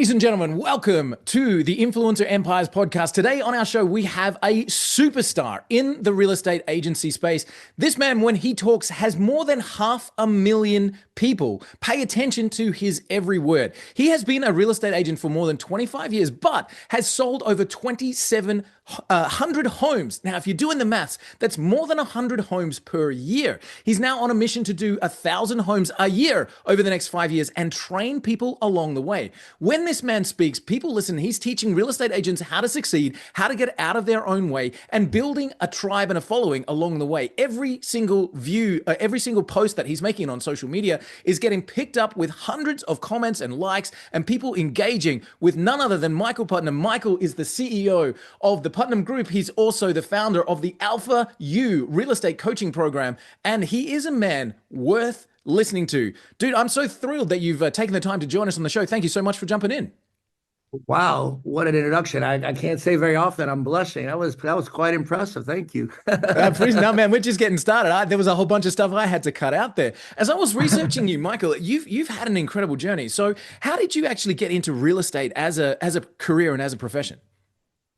Ladies and gentlemen, welcome to the Influencer Empires podcast. Today on our show, we have a superstar in the real estate agency space. This man, when he talks, has more than 500,000 people pay attention to his every word. He has been a real estate agent for more than 25 years, but has sold over 2,700 homes. Now, if you're doing the maths, that's more than 100 homes per year. He's now on a mission to do 1,000 homes a year over the next 5 years and train people along the way. When this man speaks, people listen. He's teaching real estate agents how to succeed, how to get out of their own way, and building a tribe and a following along the way. Every single post that he's making on social media is getting picked up with hundreds of comments and likes and people engaging with none other than Michael Putnam. Michael is the CEO of the Putnam Group. He's also the founder of the Alpha U real estate coaching program, and he is a man worth listening to. Dude, I'm so thrilled that you've taken the time to join us on the show. Thank you so much for jumping in. Wow, what an introduction. I can't say very often. I'm blushing. That was quite impressive. Thank you. No, man, we're just getting started. There was a whole bunch of stuff I had to cut out there. As I was researching you, Michael, you've had an incredible journey. So how did you actually get into real estate as a career and as a profession?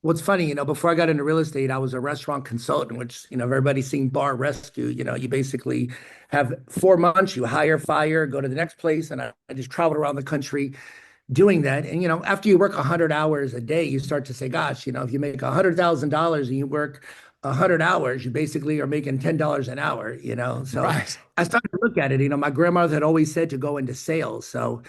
What's funny, before I got into real estate, I was a restaurant consultant, which, everybody's seen bar rescue. You basically have 4 months, you hire, fire, go to the next place. And I just traveled around the country doing that. And, after you work 100 hours a day, you start to say, gosh, if you make $100,000 and you work 100 hours, you basically are making $10 an hour, So Right. I started to look at it. My grandmother had always said to go into sales. So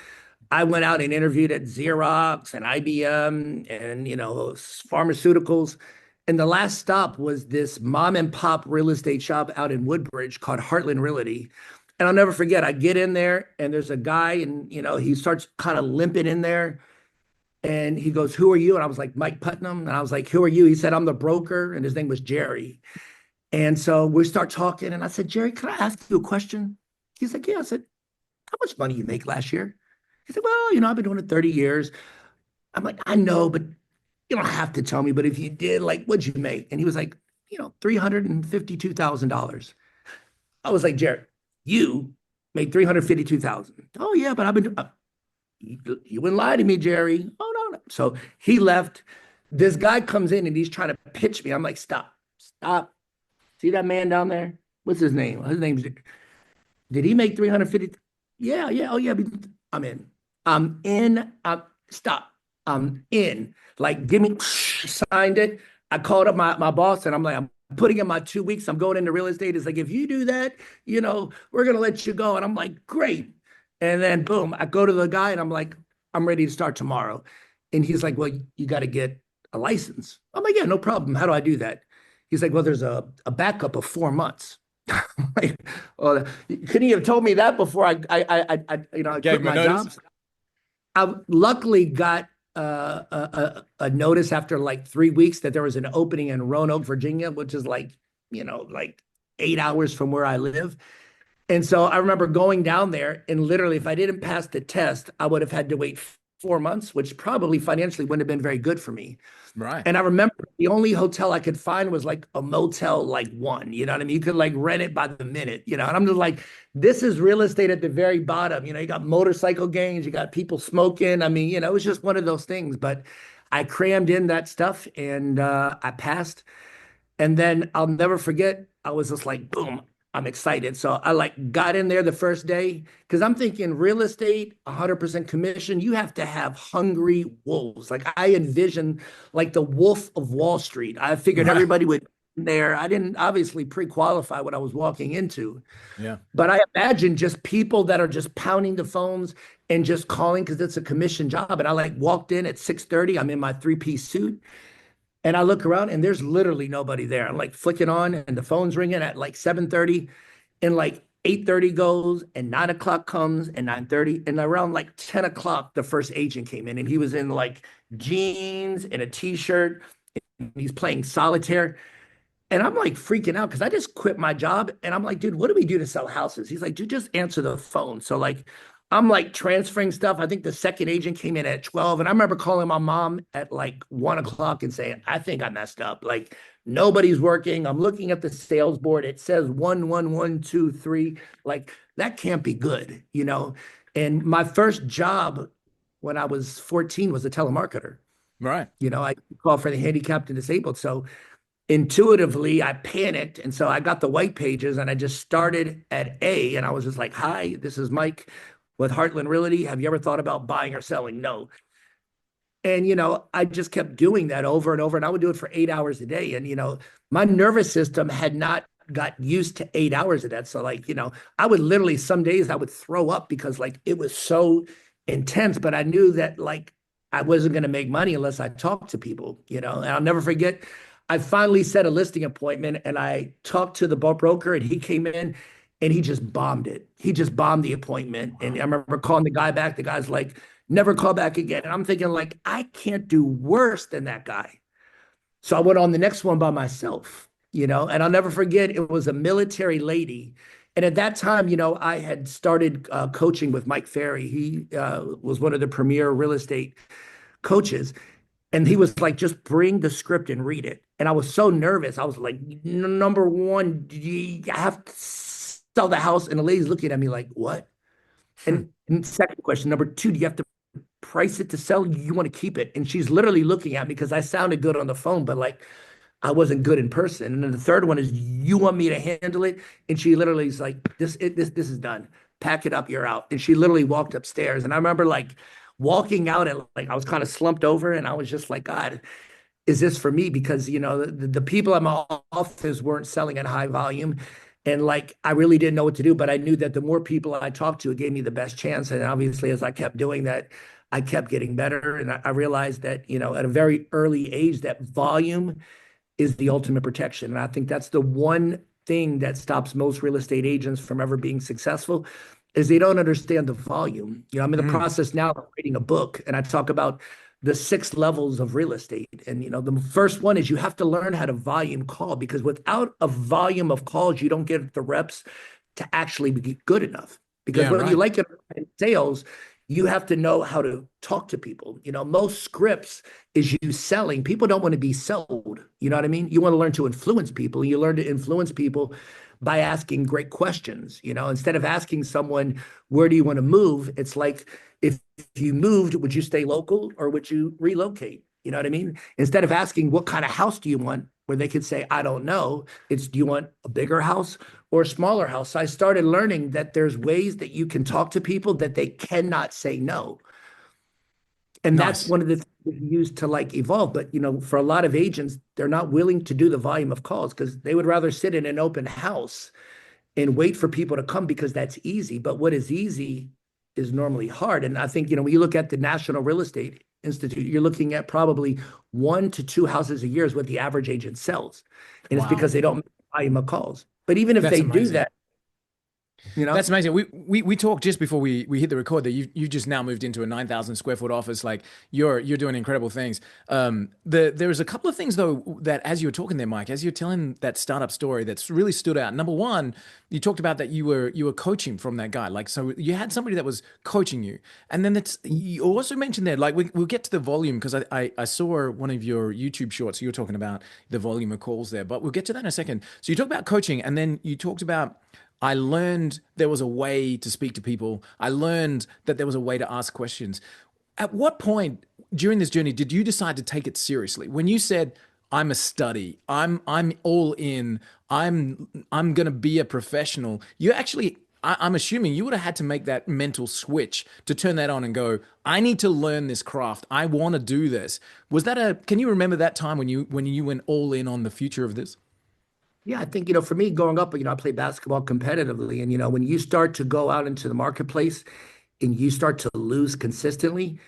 I went out and interviewed at Xerox and IBM and, pharmaceuticals. And the last stop was this mom and pop real estate shop out in Woodbridge called Heartland Realty. And I'll never forget, I get in there and there's a guy and, he starts kind of limping in there. And he goes, "Who are you?" And I was like, "Mike Putnam." And I was like, "Who are you?" He said, "I'm the broker." And his name was Jerry. And so we start talking. And I said, "Jerry, can I ask you a question?" He's like, "Yeah." I said, "How much money you make last year?" He said, "Well, I've been doing it 30 years. I'm like, "I know, but you don't have to tell me. But if you did, like, what'd you make?" And he was like, $352,000. I was like, "Jared, you made $352,000. Oh, yeah, but I've been, you wouldn't lie to me, Jerry. Oh, no, no. So he left. This guy comes in and he's trying to pitch me. I'm like, stop. See that man down there? What's his name? His name's, did he make 350? Yeah, yeah. Oh, yeah. I'm in. I'm in. Stop. I'm in. Like, give me, signed it. I called up my boss and I'm like, I'm putting in my 2 weeks. I'm going into real estate. It's like, if you do that, we're going to let you go. And I'm like, great. And then boom, I go to the guy and I'm like, I'm ready to start tomorrow. And he's like, "Well, you got to get a license." I'm like, "Yeah, no problem. How do I do that?" He's like, "Well, there's a backup of 4 months." I'm like, "Well, couldn't you have told me that before I Gave quit my job?" I luckily got a notice after like 3 weeks that there was an opening in Roanoke, Virginia, which is like 8 hours from where I live. And so I remember going down there and literally, if I didn't pass the test, I would have had to wait 4 months, which probably financially wouldn't have been very good for me. Right. And I remember the only hotel I could find was like a Motel like 1, you know what I mean? You could like rent it by the minute, and I'm just like, this is real estate at the very bottom. You got motorcycle gangs, you got people smoking. I mean, it was just one of those things, but I crammed in that stuff and I passed. And then I'll never forget, I was just like, boom, I'm excited. So I like got in there the first day because I'm thinking real estate, 100% commission. You have to have hungry wolves. Like I envisioned like the Wolf of Wall Street. I figured Right. everybody would be there. I didn't obviously pre-qualify what I was walking into. Yeah. But I imagine just people that are just pounding the phones and just calling because it's a commission job. And I like walked in at 6:30. I'm in my 3-piece suit. And I look around and there's literally nobody there. I'm like flicking on and the phone's ringing at like 7:30 and like 8:30 goes and 9 o'clock comes and 9:30 and around like 10 o'clock, the first agent came in and he was in like jeans and a t-shirt and he's playing solitaire. And I'm like freaking out because I just quit my job. And I'm like, "Dude, what do we do to sell houses?" He's like, "Dude, just answer the phone." So like, I'm like transferring stuff. I think the second agent came in at 12. And I remember calling my mom at like 1 o'clock and saying, "I think I messed up. Like nobody's working. I'm looking at the sales board. It says 1 1 1 2 3. Like that can't be good. And my first job when I was 14 was a telemarketer. Right. I call for the handicapped and disabled. So intuitively, I panicked. And so I got the white pages and I just started at A. And I was just like, hi, this is Mike with Heartland Realty. Have you ever thought about buying or selling? No. And, I just kept doing that over and over. And I would do it for 8 hours a day. And, my nervous system had not got used to 8 hours of that. So, like, I would literally, some days I would throw up because, like, it was so intense. But I knew that, like, I wasn't going to make money unless I talked to people, And I'll never forget, I finally set a listing appointment and I talked to the broker and he came in and he just bombed it. He just bombed the appointment. And I remember calling the guy back. The guy's like, never call back again. And I'm thinking, like, I can't do worse than that guy. So I went on the next one by myself, and I'll never forget, it was a military lady. And at that time, I had started coaching with Mike Ferry. He was one of the premier real estate coaches. And he was like, just bring the script and read it. And I was so nervous. I was like, number one, I have to sell the house. And the lady's looking at me like, what? And second question, number two, do you have to price it to sell? You want to keep it? And she's literally looking at me because I sounded good on the phone, but like I wasn't good in person. And then the third one is, you want me to handle it? And she literally is like, this is done. Pack it up, you're out. And she literally walked upstairs. And I remember like walking out and like I was kind of slumped over and I was just like, God, is this for me? Because the people at my office weren't selling at high volume. And like, I really didn't know what to do, but I knew that the more people I talked to, it gave me the best chance. And obviously, as I kept doing that, I kept getting better. And I realized that, at a very early age, that volume is the ultimate protection. And I think that's the one thing that stops most real estate agents from ever being successful is they don't understand the volume. I'm in the process now of reading a book, and I talk about the 6 levels of real estate. And, the first one is you have to learn how to volume call, because without a volume of calls, you don't get the reps to actually be good enough. Because whether you like it in sales, you have to know how to talk to people. Most scripts is you selling. People don't want to be sold. You know what I mean? You want to learn to influence people. You learn to influence people by asking great questions. Instead of asking someone, where do you want to move? It's like, if you moved, would you stay local or would you relocate? You know what I mean? Instead of asking, what kind of house do you want? Where they could say, I don't know. It's, do you want a bigger house or a smaller house? So I started learning that there's ways that you can talk to people that they cannot say no. And that's one of the things we use to like evolve. But, for a lot of agents, they're not willing to do the volume of calls because they would rather sit in an open house and wait for people to come because that's easy. But what is easy is normally hard. And I think, when you look at the National Real Estate Institute, you're looking at probably 1 to 2 houses a year is what the average agent sells. And it's because they don't make volume of calls. But even if they do that, that's amazing. We talked just before we hit the record that you just now moved into a 9,000 square foot office. Like you're doing incredible things. There was a couple of things though that as you were talking there, Mike, as you're telling that startup story, that's really stood out. Number one, you talked about that you were coaching from that guy. Like, so you had somebody that was coaching you, and then you also mentioned there, like we'll get to the volume because I saw one of your YouTube shorts. You were talking about the volume of calls there, but we'll get to that in a second. So you talked about coaching, and then you talked about, I learned there was a way to speak to people. I learned that there was a way to ask questions. At what point during this journey did you decide to take it seriously? When you said, I'm a study, I'm all in, I'm going to be a professional, you actually, I'm assuming you would have had to make that mental switch to turn that on and go, I need to learn this craft. I want to do this. Can you remember that time when you went all in on the future of this? Yeah, I think, for me growing up, I played basketball competitively. And, when you start to go out into the marketplace and you start to lose consistently,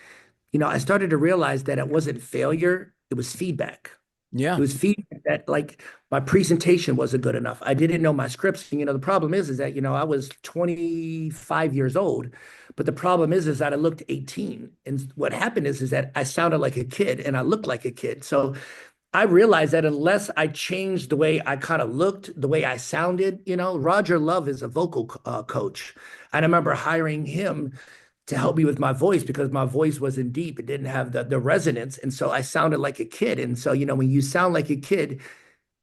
I started to realize that it wasn't failure, it was feedback. Yeah. It was feedback that like my presentation wasn't good enough. I didn't know my scripts. And, the problem is that, I was 25 years old, but the problem is that I looked 18. And what happened is that I sounded like a kid and I looked like a kid. So I realized that unless I changed the way I kind of looked, the way I sounded, Roger Love is a vocal coach. And I remember hiring him to help me with my voice because my voice wasn't deep. It didn't have the resonance. And so I sounded like a kid. And so, when you sound like a kid,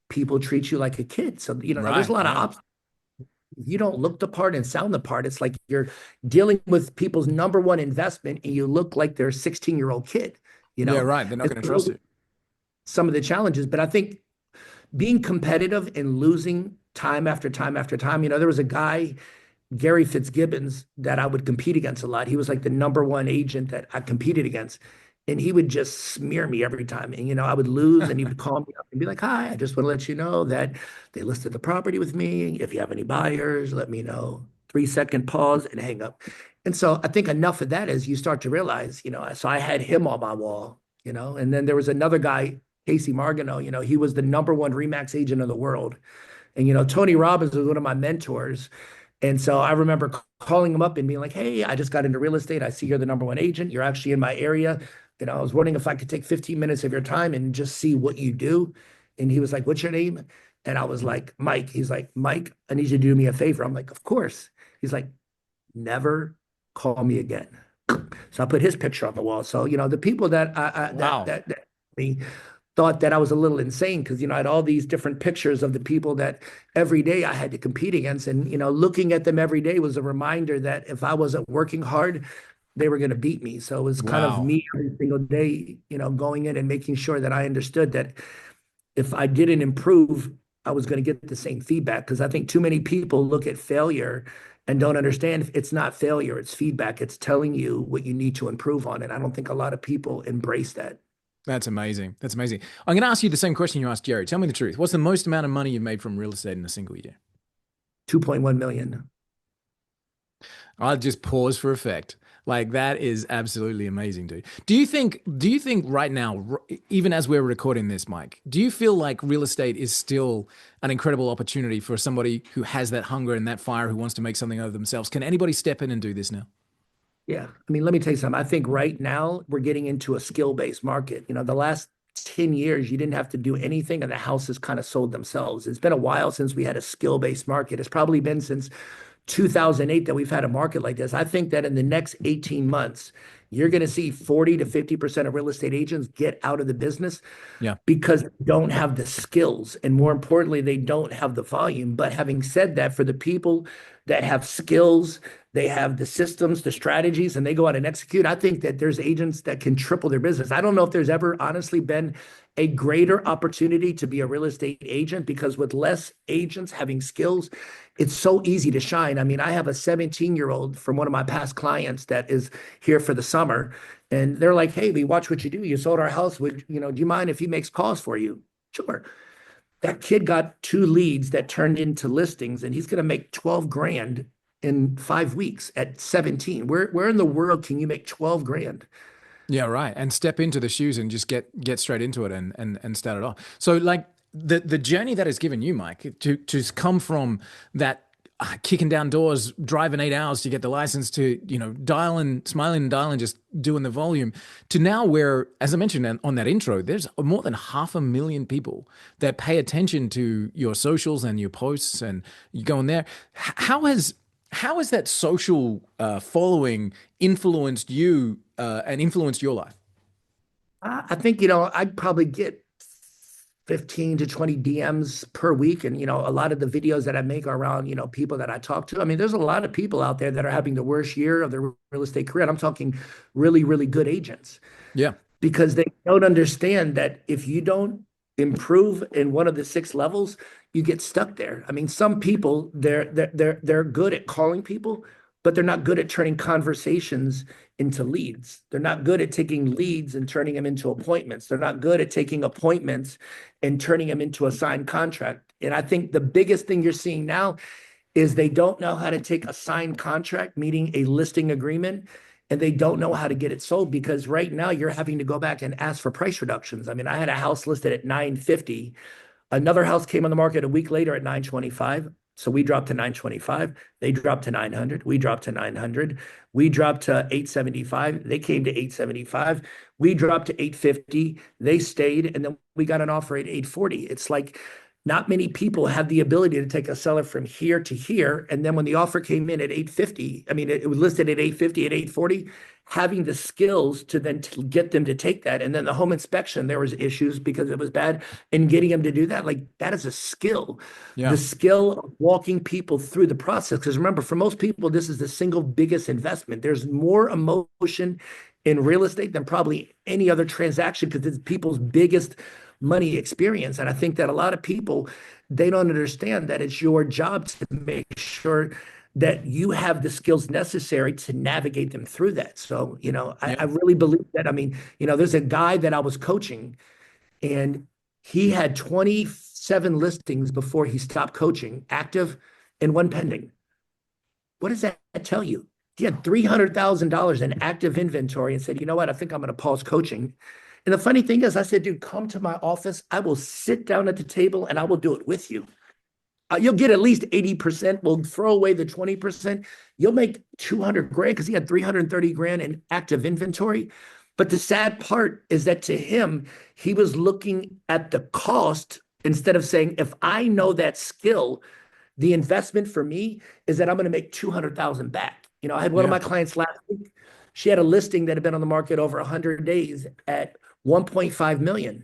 people treat you like a kid. So, there's a lot of obstacles. if you don't look the part and sound the part, it's like you're dealing with people's number one investment and you look like they're a 16-year-old kid, you Yeah, know? right. They're not And going to so those trust are you. some of the challenges. But I think being competitive and losing time after time after time, there was a guy, Gary Fitzgibbons, that I would compete against a lot. He was like the number one agent that I competed against. And he would just smear me every time. And, I would lose and he would call me up and be like, hi, I just want to let you know that they listed the property with me. If you have any buyers, let me know. 3-second pause and hang up. And so I think enough of that is you start to realize, so I had him on my wall, and then there was another guy, Casey Margano, he was the number one Remax agent in the world. And, Tony Robbins was one of my mentors. And so I remember calling him up and being like, hey, I just got into real estate. I see you're the number one agent. You're actually in my area. I was wondering if I could take 15 minutes of your time and just see what you do. And he was like, what's your name? And I was like, Mike. He's like, Mike, I need you to do me a favor. I'm like, of course. He's like, never call me again. So I put his picture on the wall. So, the people that Wow. that me thought that I was a little insane because, I had all these different pictures of the people that every day I had to compete against. And, looking at them every day was a reminder that if I wasn't working hard, they were going to beat me. So it was kind of Wow. me every single day, going in and making sure that I understood that if I didn't improve, I was going to get the same feedback. Because I think too many people look at failure and don't understand it's not failure, it's feedback. It's telling you what you need to improve on. And I don't think a lot of people embrace that. That's amazing. That's amazing. I'm going to ask you the same question you asked Jerry. Tell me the truth. What's the most amount of money you've made from real estate in a single year? 2.1 million. I'll just pause for effect. Like that is absolutely amazing, dude. Do you think right now, even as we're recording this, Mike, do you feel like real estate is still an incredible opportunity for somebody who has that hunger and that fire who wants to make something of themselves? Can anybody step in and do this now? Yeah. I mean, let me tell you something. I think right now we're getting into a skill-based market. The last 10 years, you didn't have to do anything and the houses kind of sold themselves. It's been a while since we had a skill-based market. It's probably been since 2008 that we've had a market like this. I think that in the next 18 months, you're going to see 40 to 50% of real estate agents get out of the business Yeah. because they don't have the skills. And more importantly, they don't have the volume. But having said that, for the people that have skills, they have the systems, the strategies, and they go out and execute. I think that there's agents that can triple their business. I don't know if there's ever honestly been a greater opportunity to be a real estate agent because with less agents having skills, it's so easy to shine. I mean, I have a 17-year-old from one of my past clients that is here for the summer. And they're like, hey, we watch what you do. You sold our house. Do you mind if he makes calls for you? Sure. That kid got 2 leads that turned into listings, and he's going to make 12 grand in 5 weeks at 17. Where in the world can you make 12 grand? Yeah, right. And step into the shoes and just get straight into it and start it off. So like the journey that has given you, Mike, to come from that kicking down doors, driving 8 hours to get the license to, dialing, smiling and dialing, just doing the volume to now where, as I mentioned on that intro, there's more than 500,000 people that pay attention to your socials and your posts and you go in there. How has that social following influenced you and influenced your life? I think, I'd probably get 15 to 20 DMs per week. And, a lot of the videos that I make are around, people that I talk to. I mean, there's a lot of people out there that are having the worst year of their real estate career. And I'm talking really, really good agents Yeah. because they don't understand that if you don't improve in one of the 6 levels, you get stuck there. I mean, some people they're good at calling people, but they're not good at turning conversations into leads. They're not good at taking leads and turning them into appointments. They're not good at taking appointments and turning them into a signed contract. And I think the biggest thing you're seeing now is they don't know how to take a signed contract, meaning a listing agreement, and they don't know how to get it sold because right now you're having to go back and ask for price reductions. I mean, I had a house listed at 950. Another house came on the market a week later at 925. So we dropped to 925. They dropped to 900. We dropped to 900. We dropped to 875. They came to 875. We dropped to 850. They stayed, and then we got an offer at 840. It's like not many people have the ability to take a seller from here to here. And then when the offer came in at 850, I mean, it was listed at 850, at 840, having the skills to then get them to take that. And then the home inspection, there was issues because it was bad, and getting them to do that, like that is a skill. Yeah. The skill of walking people through the process. Because remember, for most people, this is the single biggest investment. There's more emotion in real estate than probably any other transaction because it's people's biggest money experience. And I think that a lot of people, they don't understand that it's your job to make sure that you have the skills necessary to navigate them through that. So, Yeah. I really believe that. I mean, there's a guy that I was coaching, and he had 27 listings before he stopped coaching, active, and one pending. What does that tell you? He had $300,000 in active inventory and said, you know what? I think I'm going to pause coaching. And the funny thing is, I said, dude, come to my office. I will sit down at the table and I will do it with you. You'll get at least 80%. We'll throw away the 20%. You'll make 200 grand because he had 330 grand in active inventory. But the sad part is that to him, he was looking at the cost instead of saying, if I know that skill, the investment for me is that I'm going to make 200,000 back. I had one of Yeah. my clients last week. She had a listing that had been on the market over 100 days at 1.5 million.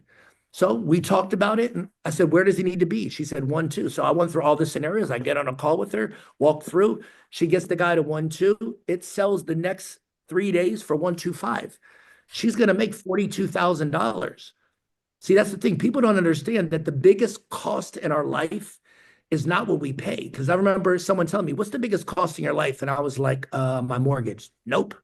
So we talked about it, and I said, where does he need to be? She said 1.2. So I went through all the scenarios. I get on a call with her, walk through. She gets the guy to 1.2. It sells the next 3 days for 1.25. She's going to make $42,000. See, that's the thing. People don't understand that the biggest cost in our life is not what we pay. Because I remember someone telling me, what's the biggest cost in your life? And I was like, my mortgage. Nope.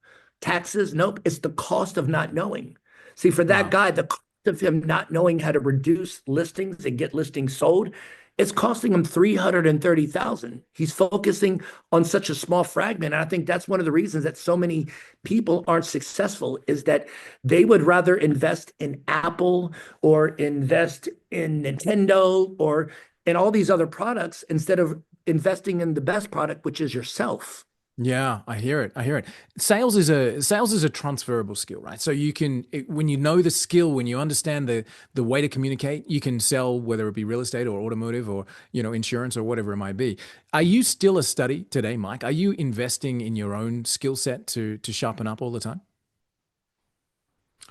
Taxes. Nope. It's the cost of not knowing. See, for that Wow. guy, the cost of him not knowing how to reduce listings and get listings sold, it's costing him 330,000. He's focusing on such a small fragment. And I think that's one of the reasons that so many people aren't successful is that they would rather invest in Apple or invest in Nintendo or in all these other products instead of investing in the best product, which is yourself. Yeah, I hear it. I hear it. Sales is a transferable skill, right? So when you know the skill, when you understand the way to communicate, you can sell whether it be real estate or automotive or insurance or whatever it might be. Are you still a study today, Mike? Are you investing in your own skill set to sharpen up all the time?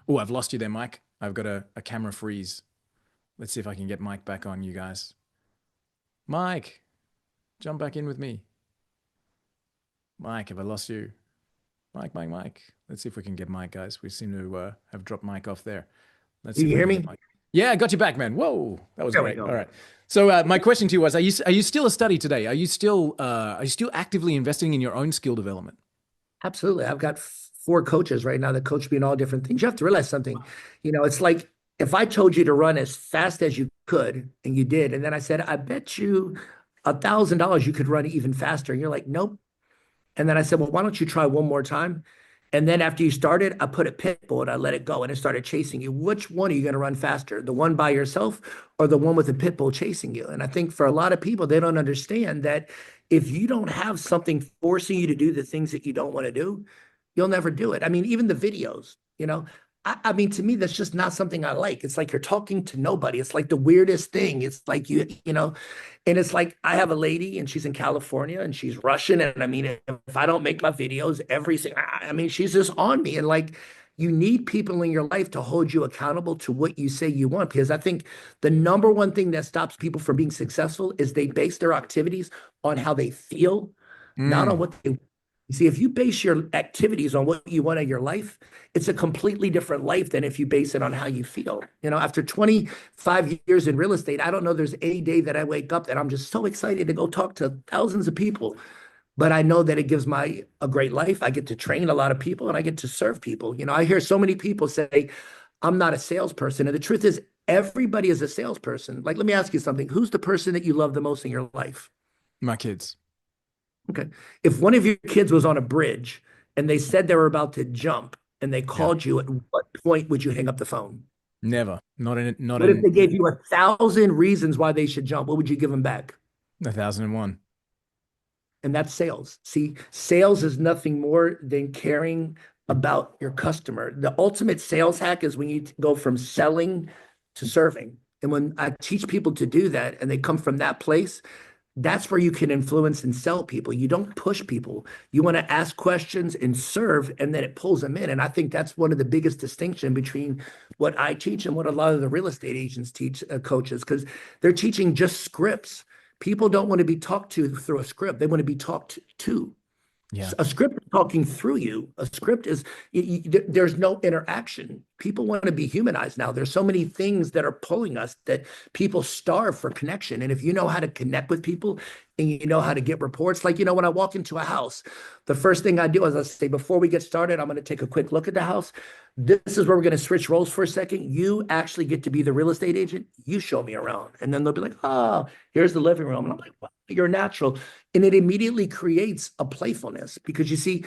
Oh, I've lost you there, Mike. I've got a camera freeze. Let's see if I can get Mike back on, you guys. Mike, jump back in with me. Mike, have I lost you? Mike. Let's see if we can get Mike, guys. We seem to have dropped Mike off there. Let's see You if we hear can get me? Mike. Yeah, I got you back, man. Whoa, that was There we great. go. All right. So my question to you was: Are you still a study today? Are you still actively investing in your own skill development? Absolutely. I've got four coaches right now that coach me in all different things. You have to realize something. It's like if I told you to run as fast as you could and you did, and then I said, I bet you $1,000 you could run even faster. And you're like, nope. And then I said, well, why don't you try one more time? And then after you started, I put a pit bull and I let it go and it started chasing you. Which one are you going to run faster? The one by yourself or the one with a pit bull chasing you? And I think for a lot of people, they don't understand that if you don't have something forcing you to do the things that you don't want to do, you'll never do it. I mean, even the videos, I mean, to me, that's just not something I like. It's like you're talking to nobody. It's like the weirdest thing. It's like and it's like I have a lady and she's in California and she's Russian. And I mean, if I don't make my videos, I mean, she's just on me. And like, you need people in your life to hold you accountable to what you say you want. Because I think the number one thing that stops people from being successful is they base their activities on how they feel, not on Mm. what they. You see, if you base your activities on what you want in your life, it's a completely different life than if you base it on how you feel. After 25 years in real estate, I don't know there's any day that I wake up that I'm just so excited to go talk to thousands of people. But I know that it gives a great life. I get to train a lot of people and I get to serve people. I hear so many people say, I'm not a salesperson. And the truth is, everybody is a salesperson. Like, let me ask you something. Who's the person that you love the most in your life? My kids. Okay. If one of your kids was on a bridge and they said they were about to jump and they Yeah. called you, at what point would you hang up the phone? Never. Not in. Not What if in they gave you 1,000 reasons why they should jump? What would you give them back? 1,001. And that's sales. See, sales is nothing more than caring about your customer. The ultimate sales hack is when you go from selling to serving. And when I teach people to do that and they come from that place, that's where you can influence and sell people. You don't push people. You want to ask questions and serve, and then it pulls them in. And I think that's one of the biggest distinction between what I teach and what a lot of the real estate agents teach coaches, because they're teaching just scripts. People don't want to be talked to through a script. They want to be talked to. Yeah. A script is talking through you. A script is, there's no interaction. People want to be humanized now. There's so many things that are pulling us that people starve for connection. And if you know how to connect with people and you know how to get reports, like, when I walk into a house, the first thing I do is I say, before we get started, I'm going to take a quick look at the house. This is where we're going to switch roles for a second. You actually get to be the real estate agent. You show me around. And then they'll be like, oh, here's the living room. And I'm like, wow, you're natural. And it immediately creates a playfulness, because you see,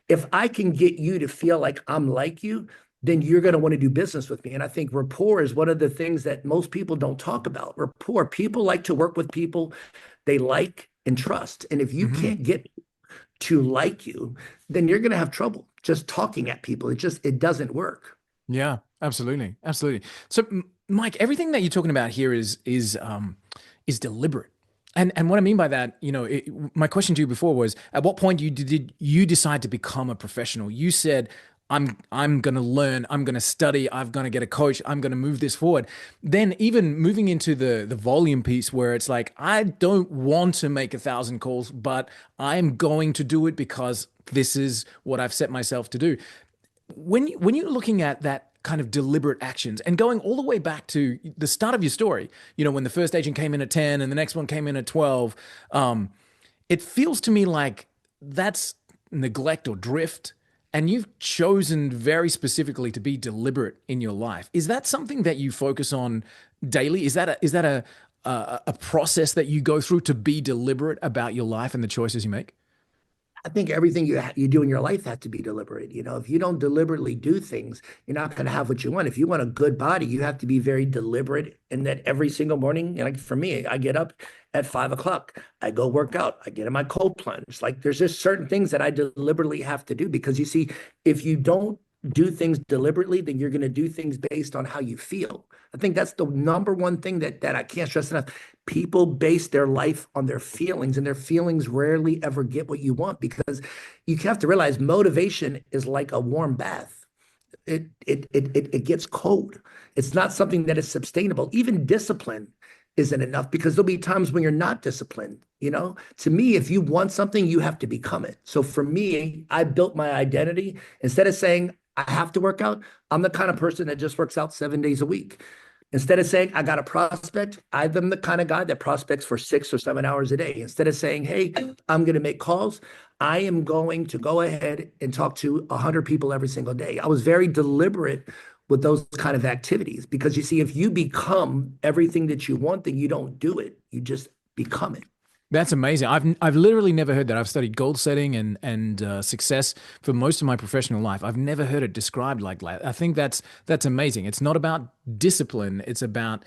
if I can get you to feel like I'm like you, then you're going to want to do business with me. And I think rapport is one of the things that most people don't talk about. Rapport, people like to work with people they like and trust. And if you can't get to like you, then you're going to have trouble just talking at people. It doesn't work. Yeah, absolutely. Absolutely. So Mike, everything that you're talking about here is deliberate. And what I mean by that, my question to you before was, at what point did you decide to become a professional? You said, I'm going to learn, I'm going to study, I'm going to get a coach, I'm going to move this forward. Then even moving into the volume piece, where it's like, I don't want to make 1,000 calls, but I'm going to do it because this is what I've set myself to do. When you're looking at that kind of deliberate actions and going all the way back to the start of your story, when the first agent came in at 10 and the next one came in at 12, it feels to me like that's neglect or drift. And you've chosen very specifically to be deliberate in your life. Is that something that you focus on daily? Is that a process that you go through to be deliberate about your life and the choices you make? I think everything you do in your life has to be deliberate. If you don't deliberately do things, you're not going to have what you want. If you want a good body, you have to be very deliberate. And that every single morning, like for me, I get up at 5 o'clock, I go work out, I get in my cold plunge. Like, there's just certain things that I deliberately have to do, because you see, if you don't do things deliberately, then you're going to do things based on how you feel. I think that's the number one thing that I can't stress enough. People base their life on their feelings, and their feelings rarely ever get what you want, because you have to realize motivation is like a warm bath. It gets cold. It's not something that is sustainable. Even discipline isn't enough, because there'll be times when you're not disciplined. To me, if you want something, you have to become it. So for me, I built my identity. Instead of saying I have to work out, I'm the kind of person that just works out 7 days a week. Instead of saying I got a prospect, I'm the kind of guy that prospects for 6 or 7 hours a day. Instead of saying, hey, I'm going to make calls, I am going to go ahead and talk to 100 people every single day. I was very deliberate with those kind of activities, because you see, if you become everything that you want, then you don't do it. You just become it. That's amazing. I've literally never heard that. I've studied goal setting and success for most of my professional life. I've never heard it described like that. I think that's amazing. It's not about discipline. It's about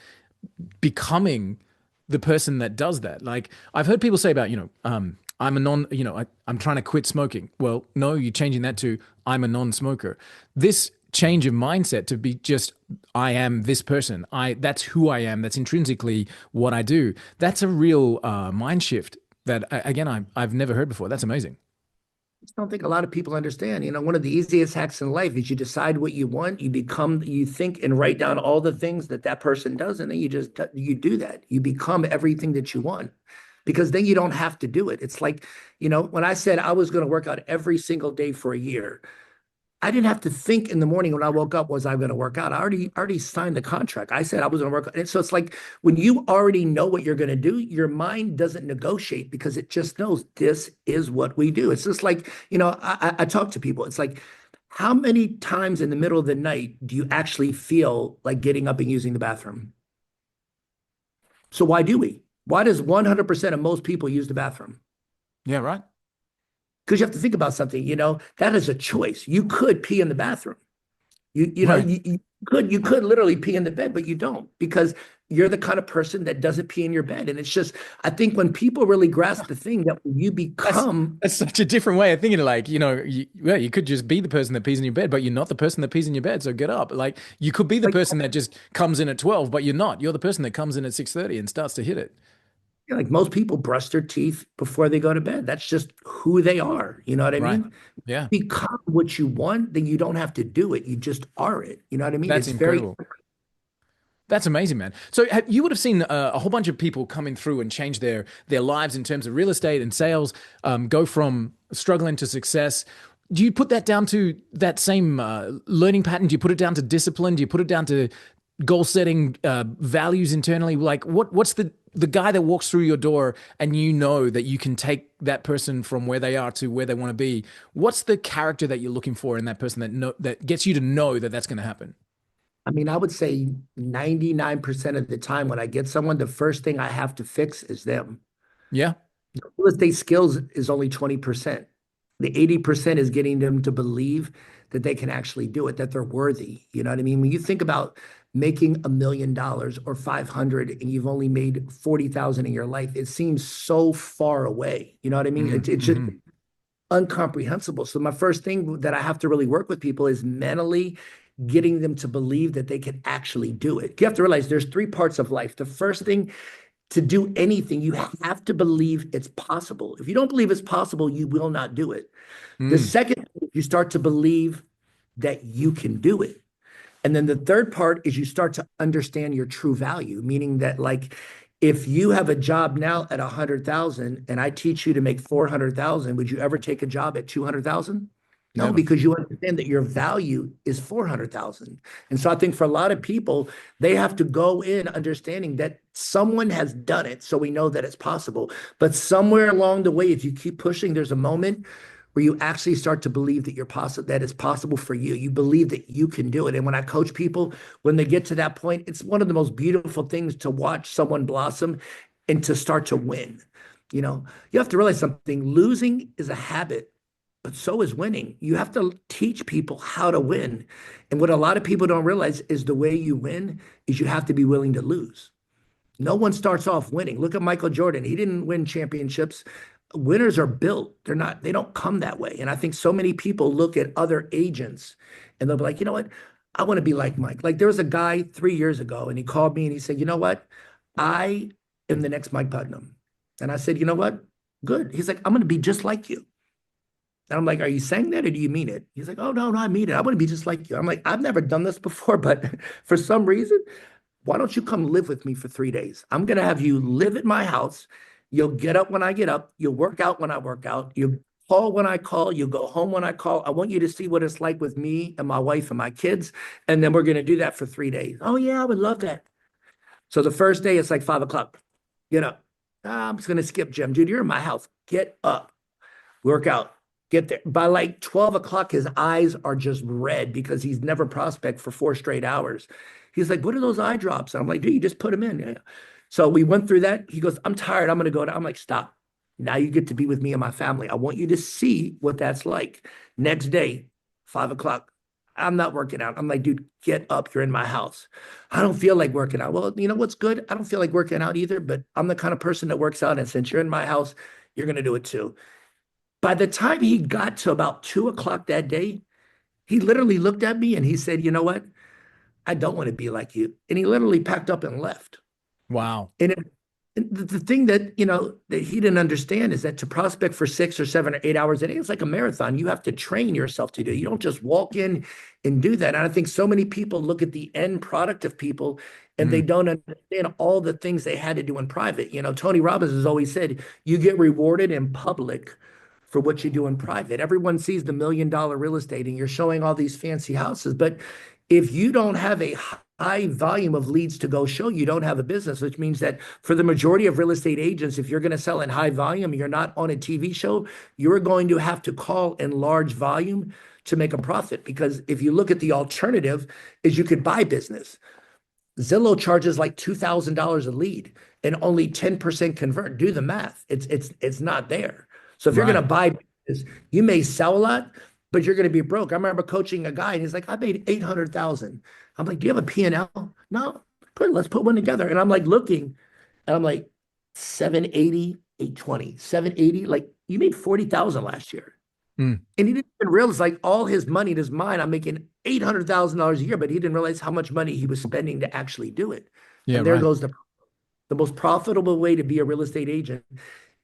becoming the person that does that. Like, I've heard people say about, I'm I'm trying to quit smoking. Well, no, you're changing that to I'm a non-smoker. This change of mindset to be just, I am this person. That's who I am. That's intrinsically what I do. That's a real mind shift that, again, I've never heard before. That's amazing. I just don't think a lot of people understand. One of the easiest hacks in life is you decide what you want, you think and write down all the things that person does, and then you do that. You become everything that you want, because then you don't have to do it. It's like, when I said I was going to work out every single day for a year, I didn't have to think in the morning when I woke up, was I going to work out? I already signed the contract. I said I was going to work out. And so it's like, when you already know what you're going to do, your mind doesn't negotiate, because it just knows this is what we do. It's just like, I talk to people. It's like, how many times in the middle of the night do you actually feel like getting up and using the bathroom? So why do we? Why does 100% of most people use the bathroom? Yeah, right. Because you have to think about something, that is a choice. You could pee in the bathroom. You know, Right. you could literally pee in the bed, but you don't because you're the kind of person that doesn't pee in your bed. And it's just, I think when people really grasp the thing that when you That's become that's such a different way of thinking. Like, you could just be the person that pees in your bed, but you're not the person that pees in your bed. So get up. Like, you could be the like person that just comes in at 12, but you're not. You're the person that comes in at 6:30 and starts to hit it. like most people brush their teeth before they go to bed. That's just who they are. You know what I Right. mean? Yeah. Become what you want, then you don't have to do it. You just are it. You know what I mean? That's It's very incredible. That's amazing, man. So you would have seen a whole bunch of people coming through and change their lives in terms of real estate and sales, go from struggling to success. Do you put that down to that same learning pattern? Do you put it down to discipline? Do you put it down to goal setting, values internally? Like, what's the guy that walks through your door and you know that you can take that person from where they are to where they want to be? What's the character that you're looking for in that person that gets you to know that that's going to happen? I mean, I would say 99% of the time when I get someone, the first thing I have to fix is them. Yeah. Real estate skills is only 20%. The 80% is getting them to believe that they can actually do it, that they're worthy. You know what I mean? When you think about making $1 million or 500 and you've only made 40,000 in your life, it seems so far away. You know what I mean? It's just Mm-hmm. incomprehensible. So my first thing that I have to really work with people is mentally getting them to believe that they can actually do it. You have to realize there's three parts of life. The first thing to do anything, you have to believe it's possible. If you don't believe it's possible, you will not do it. The Mm. second, you start to believe that you can do it. And then the third part is you start to understand your true value, meaning that like if you have a job now at 100,000 and I teach you to make 400,000, would you ever take a job at 200,000? No, Never. because you understand that your value is 400,000. And so I think for a lot of people, they have to go in understanding that someone has done it. So we know that it's possible. But somewhere along the way, if you keep pushing, there's a moment where you actually start to believe that you're possible, that it's possible for you. You believe that you can do it. And when I coach people, when they get to that point, it's one of the most beautiful things to watch someone blossom and to start to win. You know, you have to realize something. Losing is a habit, but so is winning. You have to teach people how to win. And what a lot of people don't realize is the way you win is you have to be willing to lose. No one starts off winning. Look at Michael Jordan. He didn't win championships. Winners are built. They don't come that way. And I think so many people look at other agents and they'll be like, you know what? I want to be like Mike. Like there was a guy 3 years ago and he called me and he said, you know what? I am the next Mike Putnam. And I said, you know what? Good. He's like, I'm going to be just like you. And I'm like, are you saying that or do you mean it? He's like, oh, no, no, I mean it. I want to be just like you. I'm like, I've never done this before, but for some reason, why don't you come live with me for 3 days? I'm going to have you live at my house. You'll get up when I get up. You'll work out when I work out. You call when I call. You go home when I call. I want you to see what it's like with me and my wife and my kids. And then we're going to do that for 3 days. Oh, yeah, I would love that. So the first day, it's like 5 o'clock. Get up. I'm just going to skip gym. Dude, you're in my house. Get up. Work out. Get there. By like 12 o'clock, his eyes are just red because he's never prospect for 4 straight hours. He's like, what are those eye drops? And I'm like, dude, you just put them in. Yeah. So we went through that. He goes, I'm tired. I'm going to go down. I'm like, stop. Now you get to be with me and my family. I want you to see what that's like. Next day, 5 o'clock. I'm not working out. I'm like, dude, get up. You're in my house. I don't feel like working out. Well, you know what's good? I don't feel like working out either, but I'm the kind of person that works out. And since you're in my house, you're going to do it too. By the time he got to about 2 o'clock that day, he literally looked at me and he said, you know what? I don't want to be like you. And he literally packed up and left. Wow. And the thing that, that he didn't understand is that to prospect for 6 or 7 or 8 hours a day, it's like a marathon. You have to train yourself to do. You don't just walk in and do that. And I think so many people look at the end product of people and they Mm. don't understand all the things they had to do in private. Tony Robbins has always said, you get rewarded in public for what you do in private. Everyone sees the $1 million real estate and you're showing all these fancy houses. But if you don't have a high volume of leads to go show, you don't have a business, which means that for the majority of real estate agents, if you're going to sell in high volume, you're not on a TV show, you're going to have to call in large volume to make a profit. Because if you look at the alternative is you could buy business. Zillow charges like $2,000 a lead and only 10% convert. Do the math. It's not there. So if you're going to Right. buy business, you may sell a lot, but you're going to be broke. I remember coaching a guy and he's like, I made 800,000. I'm like, do you have a P&L? No. Good, let's put one together. And I'm like looking and I'm like 780, 820, 780. Like you made 40,000 last year. Mm. And he didn't even realize like all his money in his mind, I'm making $800,000 a year, but he didn't realize how much money he was spending to actually do it. Yeah, And there right. goes the most profitable way to be a real estate agent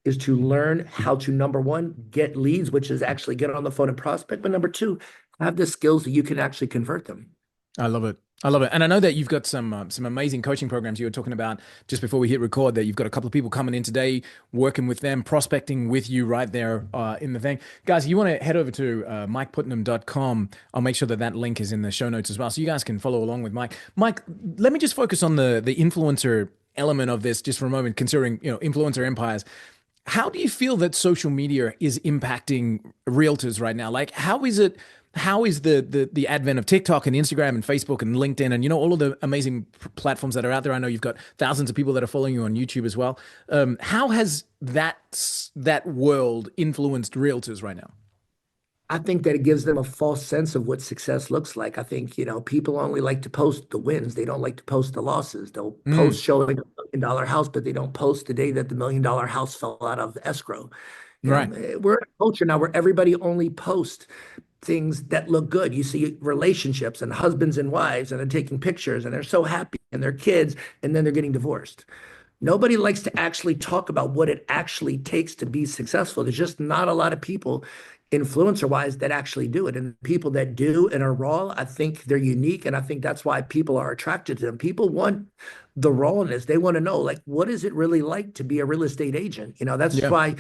is to learn how to, number one, get leads, which is actually get on the phone and prospect. But number two, have the skills that you can actually convert them. I love it. I love it. And I know that you've got some amazing coaching programs you were talking about just before we hit record, that you've got a couple of people coming in today, working with them, prospecting with you right there in the thing. Guys, you want to head over to mikeputnam.com. I'll make sure that that link is in the show notes as well, so you guys can follow along with Mike. Mike, let me just focus on the influencer element of this just for a moment, considering, influencer empires. How do you feel that social media is impacting realtors right now? Like, how is it? How is the advent of TikTok and Instagram and Facebook and LinkedIn and all of the amazing platforms that are out there? I know you've got thousands of people that are following you on YouTube as well. How has that world influenced realtors right now? I think that it gives them a false sense of what success looks like. I think, people only like to post the wins. They don't like to post the losses. They'll Mm, post showing $1 million house, but they don't post the day that the $1 million house fell out of the escrow. right. We're in a culture now where everybody only posts things that look good. You see relationships and husbands and wives, and they're taking pictures and they're so happy and their kids, and then they're getting divorced. Nobody likes to actually talk about what it actually takes to be successful. There's just not a lot of people, influencer wise, that actually do it. And people that do and are raw, I think they're unique. And I think that's why people are attracted to them. People want the rawness. They want to know, like, what is it really like to be a real estate agent? That's Yeah. why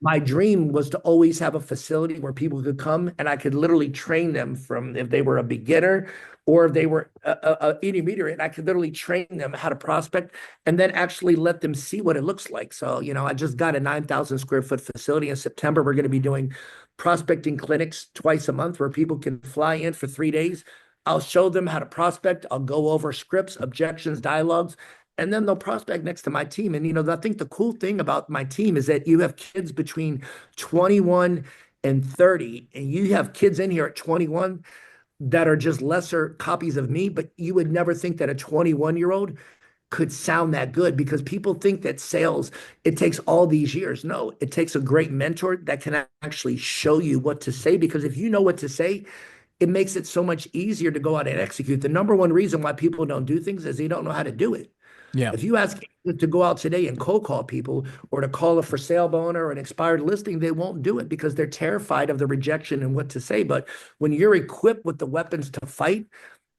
my dream was to always have a facility where people could come and I could literally train them from if they were a beginner or if they were a intermediate, I could literally train them how to prospect and then actually let them see what it looks like. So, I just got a 9,000 square foot facility in September. We're going to be doing prospecting clinics twice a month where people can fly in for 3 days. I'll show them how to prospect. I'll go over scripts, objections, dialogues, and then they'll prospect next to my team. And I think the cool thing about my team is that you have kids between 21 and 30, and you have kids in here at 21 that are just lesser copies of me, but you would never think that a 21-year-old could sound that good because people think that sales, it takes all these years. No, it takes a great mentor that can actually show you what to say, because if you know what to say, it makes it so much easier to go out and execute. The number one reason why people don't do things is they don't know how to do it. Yeah. If you ask to go out today and cold call people or to call a for sale owner or an expired listing, they won't do it because they're terrified of the rejection and what to say. But when you're equipped with the weapons to fight,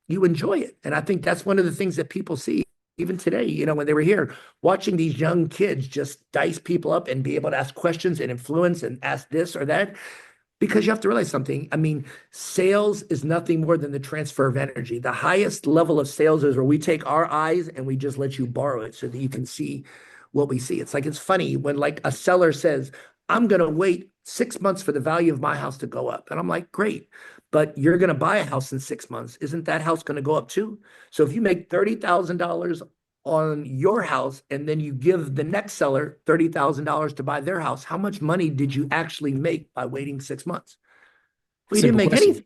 you enjoy it. And I think that's one of the things that people see even today, when they were here, watching these young kids just dice people up and be able to ask questions and influence and ask this or that. Because you have to realize something. I mean, sales is nothing more than the transfer of energy. The highest level of sales is where we take our eyes and we just let you borrow it so that you can see what we see. It's funny when like a seller says, I'm going to wait 6 months for the value of my house to go up. And I'm like, great, but you're going to buy a house in 6 months. Isn't that house going to go up too? So if you make $30,000 on your house and then you give the next seller $30,000 to buy their house, how much money did you actually make by waiting 6 months? Well, you didn't Simple make question. anything.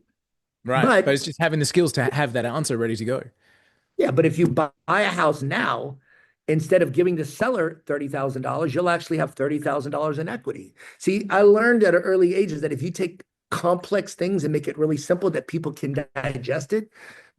Right. But But it's just having the skills to have that answer ready to go. yeah, but if you buy a house now, instead of giving the seller $30,000, you'll actually have $30,000 in equity. See, I learned at an early ages that if you take complex things and make it really simple that people can digest it,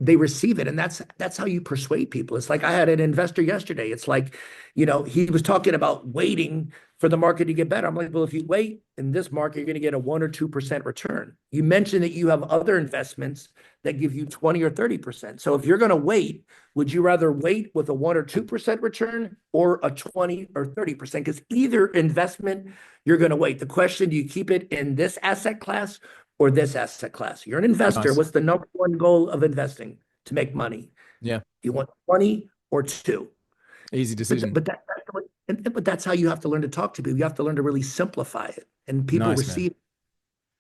they receive it. And that's how you persuade people. It's like I had an investor yesterday. It's like, he was talking about waiting for the market to get better. I'm like, well, if you wait in this market, you're going to get a 1 or 2% return. You mentioned that you have other investments that give you 20 or 30%. So if you're going to wait, would you rather wait with a 1 or 2% return or a 20 or 30%? Because either investment, you're going to wait. The question, do you keep it in this asset class or this asset class? You're an investor. Nice. What's the number one goal of investing? To make money. Yeah. You want 20 or 2? Easy decision. But that's how you have to learn to talk to people. You have to learn to really simplify it, and people Nice, man. receive.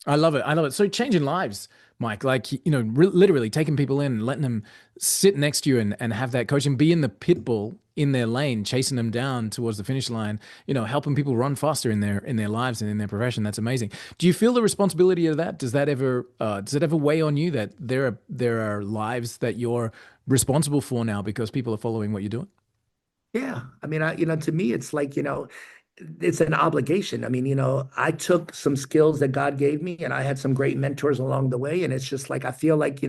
I love it. I love it. So changing lives, Mike, like, literally taking people in, letting them sit next to you and have that coaching, be in the pit bull in their lane, chasing them down towards the finish line, helping people run faster in their lives and in their profession. That's amazing. Do you feel the responsibility of that? Does that ever weigh on you that there are lives that you're responsible for now because people are following what you're doing? Yeah. I mean, to me, it's like, it's an obligation. I mean, I took some skills that God gave me and I had some great mentors along the way. And it's just like, I feel like,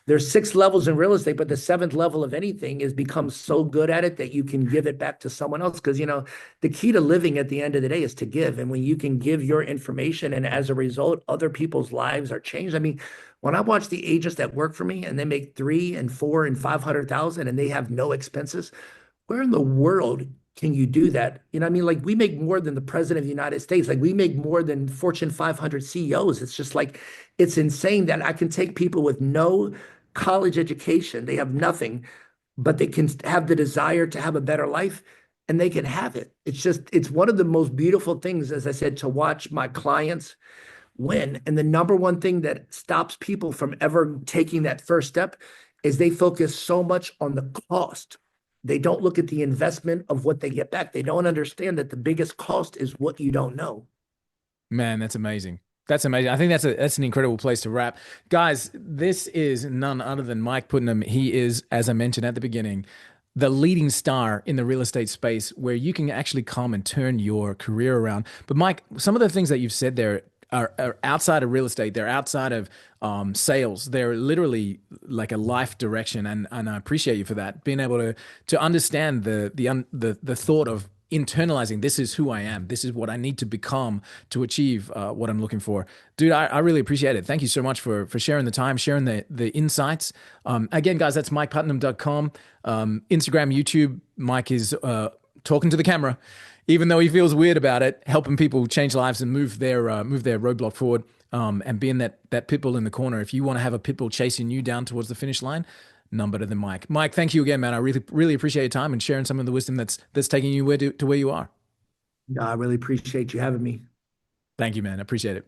there's 6 levels in real estate, but the seventh level of anything is become so good at it that you can give it back to someone else. Because, the key to living at the end of the day is to give. And when you can give your information and as a result, other people's lives are changed. I mean, when I watch the agents that work for me and they make 3 and 4 and 500,000 and they have no expenses, where in the world can you do that? You know what I mean? Like we make more than the president of the United States. Like we make more than Fortune 500 CEOs. It's just like, it's insane that I can take people with no college education. They have nothing, but they can have the desire to have a better life and they can have it. It's one of the most beautiful things, as I said, to watch my clients win. And the number one thing that stops people from ever taking that first step is they focus so much on the cost. They don't look at the investment of what they get back. They don't understand that the biggest cost is what you don't know. Man, that's amazing. That's amazing. I think that's an incredible place to wrap. Guys, this is none other than Mike Putnam. He is, as I mentioned at the beginning, the leading star in the real estate space where you can actually come and turn your career around. But Mike, some of the things that you've said there are outside of real estate. They're outside of sales. They're literally like a life direction, and I appreciate you for that. Being able to understand the thought of internalizing, this is who I am, this is what I need to become to achieve what I'm looking for. Dude, I really appreciate it. Thank you so much for sharing the time, sharing the insights. Again, guys, that's mikeputnam.com. Instagram, YouTube. Mike is talking to the camera, even though he feels weird about it, helping people change lives and move their roadblock forward, and being that pit bull in the corner. If you want to have a pit bull chasing you down towards the finish line, none better than Mike. Mike, thank you again, man. I really appreciate your time and sharing some of the wisdom that's taking you to where you are. No, I really appreciate you having me. Thank you, man. I appreciate it.